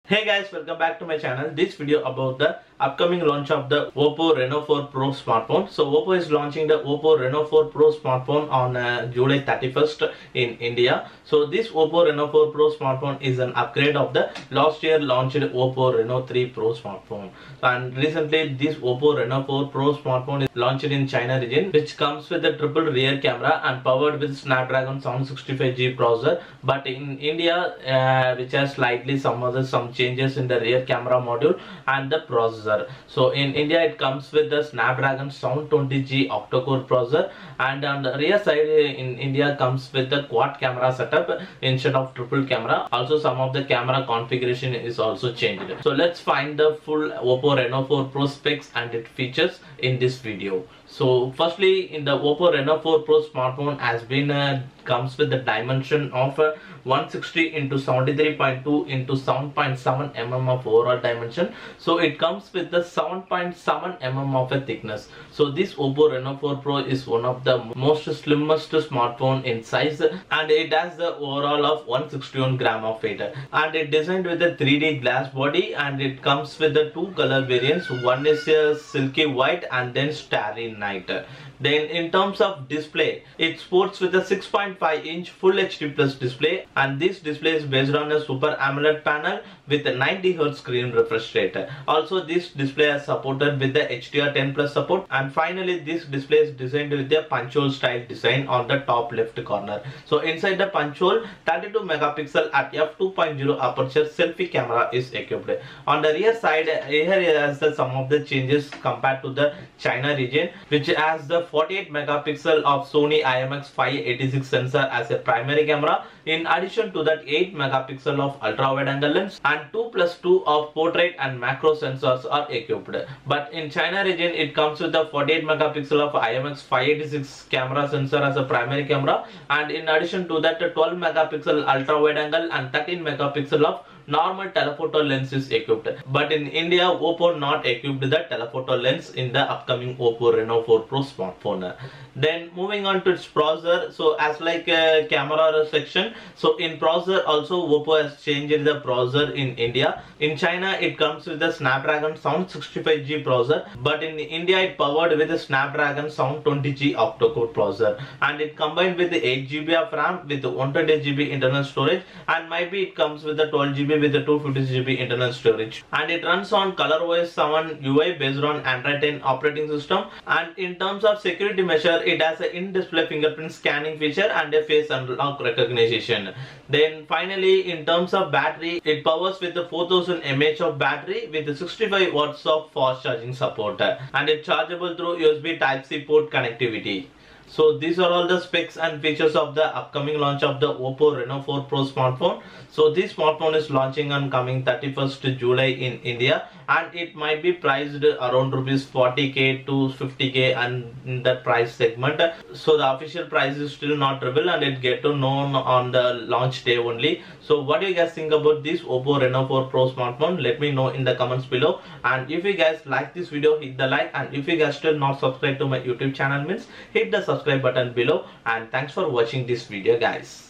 Hey guys, welcome back to my channel. This video about the upcoming launch of the Oppo Reno 4 Pro smartphone. So Oppo is launching the Oppo Reno 4 Pro smartphone on July 31st in India. So this Oppo Reno 4 Pro smartphone is an upgrade of the last year launched Oppo Reno 3 Pro smartphone. And recently this Oppo Reno 4 Pro smartphone is launched in China region, which comes with a triple rear camera and powered with Snapdragon 765G processor. But in India, which has slightly some changes in the rear camera module and the processor. So in India it comes with the Snapdragon 720G octa-core processor, and on the rear side in India comes with the quad camera setup instead of triple camera. Also some of the camera configuration is also changed. So let's find the full Oppo Reno 4 Pro specs and its features in this video. So firstly, in the Oppo Reno 4 Pro smartphone has been comes with the dimension of 160 into 73.2 into 7.7 mm of overall dimension. So it comes with the 7.7 mm of a thickness. So this Oppo Reno 4 Pro is one of the most slimmest smartphone in size, and it has the overall of 161 gram of weight, and it designed with a 3D glass body, and it comes with the two color variants. One is a silky white and then starry night. Then in terms of display, it sports with a 6.5-inch Full HD Plus display, and this display is based on a Super AMOLED panel with a 90Hz screen refresh rate. Also this display is supported with the HDR10 Plus support, and finally this display is designed with a punch hole style design on the top left corner. So inside the punch hole, 32 megapixel at f2.0 aperture selfie camera is equipped. On the rear side, here has some of the changes compared to the China region, which has the 48 megapixel of Sony IMX586 sensor as a primary camera. In addition to that, 8 megapixel of ultra wide angle lens and 2+2 of portrait and macro sensors are equipped. But in China region, it comes with the 48 megapixel of IMX586 camera sensor as a primary camera, and in addition to that, 12 megapixel ultra wide angle and 13 megapixel of normal telephoto lens is equipped. But in India, Oppo not equipped the telephoto lens in the upcoming Oppo Reno 4 Pro smartphone. Then moving on to its processor, so as like a camera section, so in processor also Oppo has changed the processor in India. In China it comes with the Snapdragon 765G processor, but in India it powered with the Snapdragon 720G octa-core processor, and it combined with the 8GB of RAM with the 128GB internal storage, and maybe it comes with the 12GB with the 256GB internal storage, and it runs on ColorOS 7 UI based on Android 10 operating system. And in terms of security measure, it has an in-display fingerprint scanning feature and a face unlock recognition. Then finally, in terms of battery, it powers with the 4000 mAh of battery with the 65 watts of fast charging support, and it's chargeable through USB Type-C port connectivity. So these are all the specs and features of the upcoming launch of the Oppo Reno 4 Pro smartphone. So this smartphone is launching on coming 31st July in India, and it might be priced around rupees 40k to 50k and in that price segment. So the official price is still not revealed, and it get to know on the launch day only. So what do you guys think about this Oppo Reno 4 Pro smartphone? Let me know in the comments below. And if you guys like this video, hit the like, and if you guys still not subscribed to my YouTube channel, means hit the subscribe button below. And thanks for watching this video, guys.